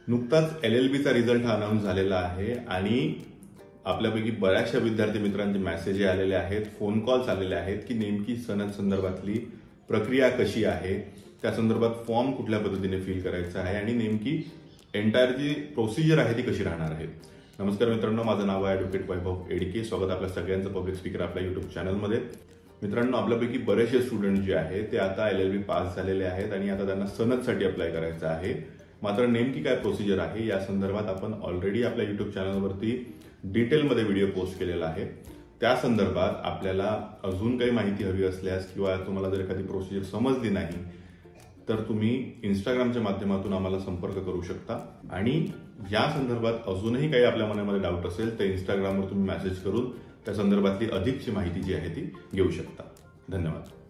नुकताच LLBचा रिझल्ट हा अनाउन्स झालेला आहे आणि आपल्यापैकी बऱ्याचशा विद्यार्थी मित्रांचे मेसेज आलेले आहेत, फोन कॉल्स आलेले आहेत की नेमकी सनद संदर्भातली प्रक्रिया कशी आहे, त्या संदर्भात फॉर्म कुठल्या पद्धतीने फिल करायचा आहे आणि नेमकी एंटायर जी प्रोसिजर आहे ती कशी राहणार आहे. नमस्कार मित्रांनो, माझं नाव आहे ॲडव्होकेट वैभव एडके. स्वागत आपल्या सगळ्यांचं पब्लिक स्पीकर आपल्या युट्यूब चॅनलमध्ये. मित्रांनो, आपल्यापैकी बरेचसे स्टुडंट जे आहेत ते आता LLB पास झालेले आहेत आणि आता त्यांना सनदसाठी अप्लाय करायचं आहे. मात्र नेमकी काय प्रोसिजर आहे या संदर्भात आपण ऑलरेडी आपल्या युट्यूब चॅनलवरती डिटेलमध्ये व्हिडिओ पोस्ट केलेला आहे. त्या संदर्भात आपल्याला अजून काही माहिती हवी असल्यास किंवा तुम्हाला जर एखादी प्रोसिजर समजली नाही तर तुम्ही इंस्टाग्रामच्या माध्यमातून आम्हाला संपर्क करू शकता आणि या संदर्भात अजूनही काही आपल्या मनामध्ये डाऊट असेल तर इंस्टाग्रामवर तुम्ही मेसेज करून त्या संदर्भातली अधिकची माहिती जी आहे ती घेऊ शकता. धन्यवाद.